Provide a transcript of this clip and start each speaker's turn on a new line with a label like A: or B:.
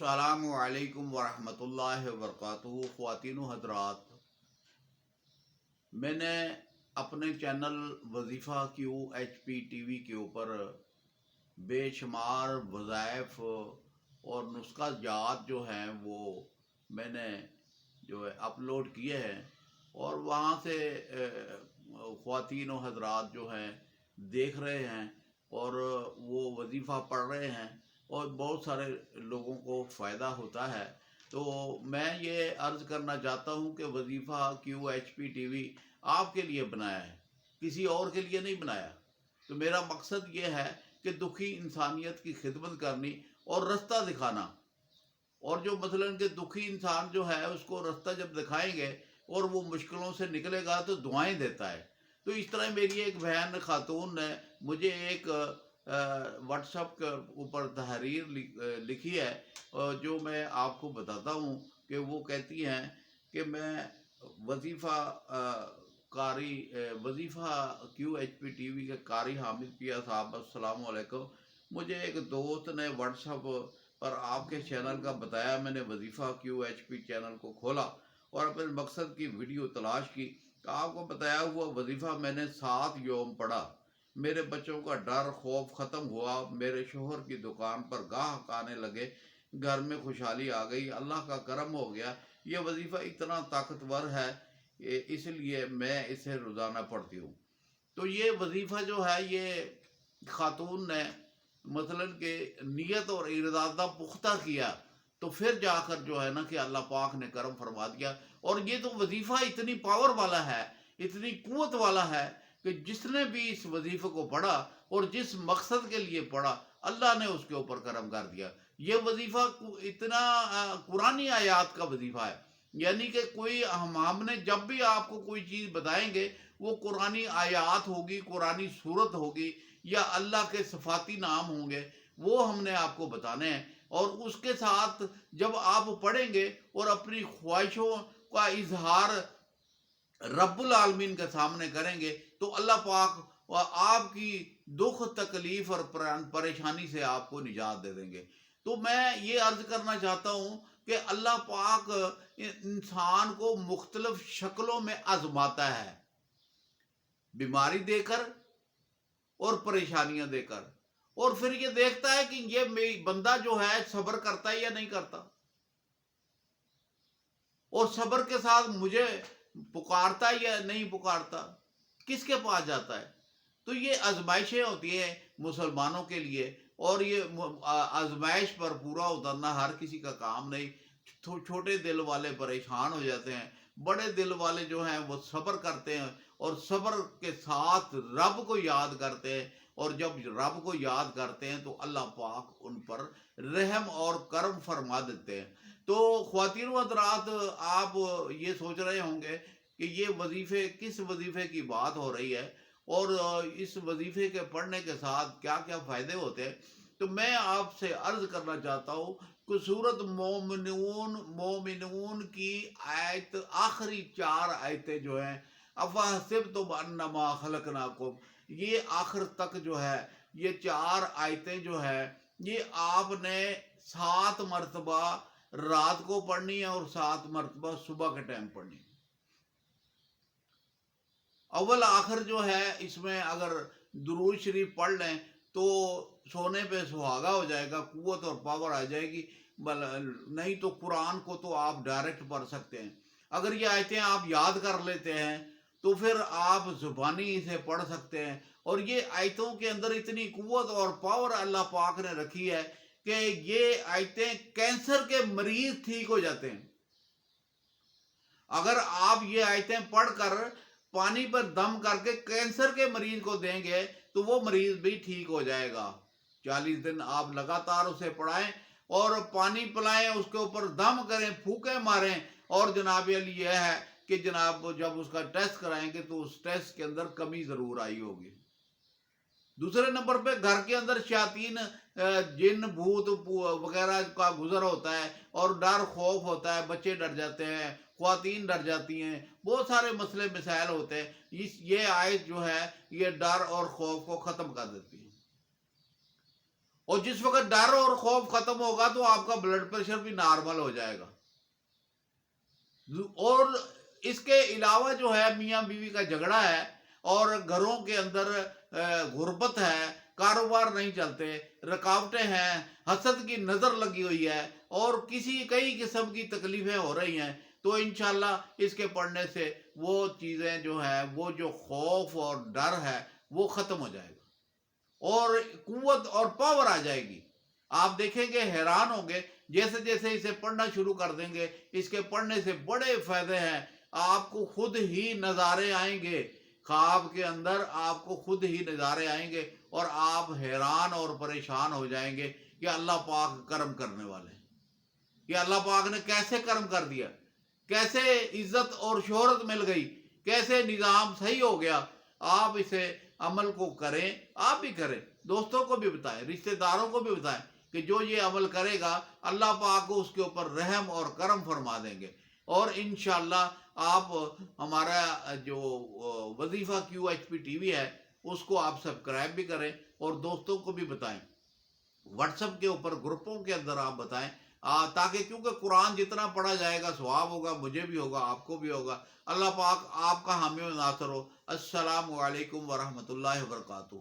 A: السلام علیکم ورحمۃ اللہ وبرکاتہ۔ خواتین و حضرات، میں نے اپنے چینل وظیفہ کیو ایچ پی ٹی وی کے اوپر بے شمار وظائف اور نسخہ جات جو ہیں وہ میں نے جو ہے اپلوڈ کیے ہیں، اور وہاں سے خواتین و حضرات جو ہیں دیکھ رہے ہیں اور وہ وظیفہ پڑھ رہے ہیں اور بہت سارے لوگوں کو فائدہ ہوتا ہے۔ تو میں یہ عرض کرنا چاہتا ہوں کہ وظیفہ کیو ایچ پی ٹی وی آپ کے لیے بنایا ہے، کسی اور کے لیے نہیں بنایا۔ تو میرا مقصد یہ ہے کہ دکھی انسانیت کی خدمت کرنی اور رستہ دکھانا، اور جو مثلاً کہ دکھی انسان جو ہے اس کو رستہ جب دکھائیں گے اور وہ مشکلوں سے نکلے گا تو دعائیں دیتا ہے۔ تو اس طرح میری ایک بہن خاتون نے مجھے ایک واٹس ایپ کے اوپر تحریر لکھی ہے، جو میں آپ کو بتاتا ہوں کہ وہ کہتی ہیں کہ میں وظیفہ وظیفہ کیو ایچ پی ٹی وی کے قاری حامد پیا صاحب، السلام علیکم۔ مجھے ایک دوست نے واٹس ایپ پر آپ کے چینل کا بتایا، میں نے وظیفہ کیو ایچ پی چینل کو کھولا اور اپنے مقصد کی ویڈیو تلاش کی۔ آپ کو بتایا ہوا وظیفہ میں نے 7 یوم پڑھا۔ میرے بچوں کا ڈر خوف ختم ہوا، میرے شوہر کی دکان پر گاہک آنے لگے، گھر میں خوشحالی آ گئی، اللہ کا کرم ہو گیا۔ یہ وظیفہ اتنا طاقتور ہے، اس لیے میں اسے روزانہ پڑھتی ہوں۔ تو یہ وظیفہ جو ہے یہ خاتون نے مثلاً کہ نیت اور ارادہ پختہ کیا تو پھر جا کر جو ہے نا کہ اللہ پاک نے کرم فرما دیا۔ اور یہ تو وظیفہ اتنی پاور والا ہے، اتنی قوت والا ہے کہ جس نے بھی اس وظیفے کو پڑھا اور جس مقصد کے لیے پڑھا، اللہ نے اس کے اوپر کرم کر دیا۔ یہ وظیفہ اتنا قرآنی آیات کا وظیفہ ہے، یعنی کہ کوئی ہم نے جب بھی آپ کو کوئی چیز بتائیں گے وہ قرآنی آیات ہوگی، قرآنی صورت ہوگی، یا اللہ کے صفاتی نام ہوں گے، وہ ہم نے آپ کو بتانے ہیں۔ اور اس کے ساتھ جب آپ پڑھیں گے اور اپنی خواہشوں کا اظہار رب العالمین کے سامنے کریں گے تو اللہ پاک آپ کی دکھ تکلیف اور پریشانی سے آپ کو نجات دے دیں گے۔ تو میں یہ عرض کرنا چاہتا ہوں کہ اللہ پاک انسان کو مختلف شکلوں میں آزماتا ہے، بیماری دے کر اور پریشانیاں دے کر، اور پھر یہ دیکھتا ہے کہ یہ بندہ جو ہے صبر کرتا ہے یا نہیں کرتا، اور صبر کے ساتھ مجھے پکارتا ہے یا نہیں پکارتا، کس کے پاس جاتا ہے۔ تو یہ آزمائشیں ہوتی ہیں مسلمانوں کے لیے، اور یہ آزمائش پر پورا اترنا ہر کسی کا کام نہیں۔ چھوٹے دل والے پریشان ہو جاتے ہیں، بڑے دل والے جو ہیں وہ صبر کرتے ہیں، اور صبر کے ساتھ رب کو یاد کرتے ہیں، اور جب رب کو یاد کرتے ہیں تو اللہ پاک ان پر رحم اور کرم فرما دیتے ہیں۔ تو خواتین و حضرات، آپ یہ سوچ رہے ہوں گے کہ یہ وظیفے کس وظیفے کی بات ہو رہی ہے، اور اس وظیفے کے پڑھنے کے ساتھ کیا کیا فائدے ہوتے ہیں۔ تو میں آپ سے عرض کرنا چاہتا ہوں کہ سورۃ مومنون کی آیت آخری 4 آیتیں جو ہیں، افحسبتم انما خلقناکم، یہ آخر تک جو ہے یہ 4 آیتیں جو ہے یہ آپ نے 7 مرتبہ رات کو پڑھنی ہے اور 7 مرتبہ صبح کے ٹائم پڑھنی ہے۔ اول آخر جو ہے اس میں اگر درود شریف پڑھ لیں تو سونے پہ سہاگا ہو جائے گا، قوت اور پاور آ جائے گی۔ نہیں تو قرآن کو تو آپ ڈائریکٹ پڑھ سکتے ہیں۔ اگر یہ آیتیں آپ یاد کر لیتے ہیں تو پھر آپ زبانی اسے پڑھ سکتے ہیں۔ اور یہ آیتوں کے اندر اتنی قوت اور پاور اللہ پاک نے رکھی ہے کہ یہ آیتیں کینسر کے مریض ٹھیک ہو جاتے ہیں۔ اگر آپ یہ آیتیں پڑھ کر پانی پر دم کر کے کینسر کے مریض کو دیں گے تو وہ مریض بھی ٹھیک ہو جائے گا۔ 40 دن آپ لگاتار اسے پڑھائیں اور پانی پلائیں، اس کے اوپر دم کریں، پھونکیں ماریں، اور جناب علی یہ ہے کہ جناب جب اس کا ٹیسٹ کرائیں گے تو اس ٹیسٹ کے اندر کمی ضرور آئی ہوگی۔ دوسرے نمبر پہ گھر کے اندر شیاطین، جن بھوت وغیرہ کا گزر ہوتا ہے اور ڈر خوف ہوتا ہے، بچے ڈر جاتے ہیں، خواتین ڈر جاتی ہیں، بہت سارے مسئلے مسائل ہوتے ہیں، یہ آیت جو ہے یہ ڈر اور خوف کو ختم کر دیتی ہے۔ اور جس وقت ڈر اور خوف ختم ہوگا تو آپ کا بلڈ پریشر بھی نارمل ہو جائے گا. اور اس کے علاوہ جو ہے میاں بیوی کا جھگڑا ہے اور گھروں کے اندر غربت ہے، کاروبار نہیں چلتے، رکاوٹیں ہیں، حسد کی نظر لگی ہوئی ہے اور کئی قسم کی تکلیفیں ہو رہی ہیں، تو انشاءاللہ اس کے پڑھنے سے وہ چیزیں جو ہیں، وہ جو خوف اور ڈر ہے وہ ختم ہو جائے گا اور قوت اور پاور آ جائے گی. آپ دیکھیں گے، حیران ہوں گے، جیسے جیسے اسے پڑھنا شروع کر دیں گے اس کے پڑھنے سے بڑے فائدے ہیں. آپ کو خود ہی نظارے آئیں گے، خواب کے اندر آپ کو خود ہی نظارے آئیں گے اور آپ حیران اور پریشان ہو جائیں گے کہ اللہ پاک کرم کرنے والے ہیں، کہ اللہ پاک نے کیسے کرم کر دیا، کیسے عزت اور شہرت مل گئی، کیسے نظام صحیح ہو گیا. آپ اسے عمل کو کریں، آپ بھی کریں، دوستوں کو بھی بتائیں، رشتہ داروں کو بھی بتائیں کہ جو یہ عمل کرے گا اللہ پاک کو اس کے اوپر رحم اور کرم فرما دیں گے. اور انشاءاللہ آپ ہمارا جو وظیفہ QHP TV ہے اس کو آپ سبسکرائب بھی کریں اور دوستوں کو بھی بتائیں، واٹس ایپ کے اوپر گروپوں کے اندر آپ بتائیں، تاکہ کیونکہ قرآن جتنا پڑھا جائے گا ثواب ہوگا، مجھے بھی ہوگا، آپ کو بھی ہوگا. اللہ پاک آپ کا حامی و ناصر ہو. السلام علیکم ورحمۃ اللہ وبرکاتہ.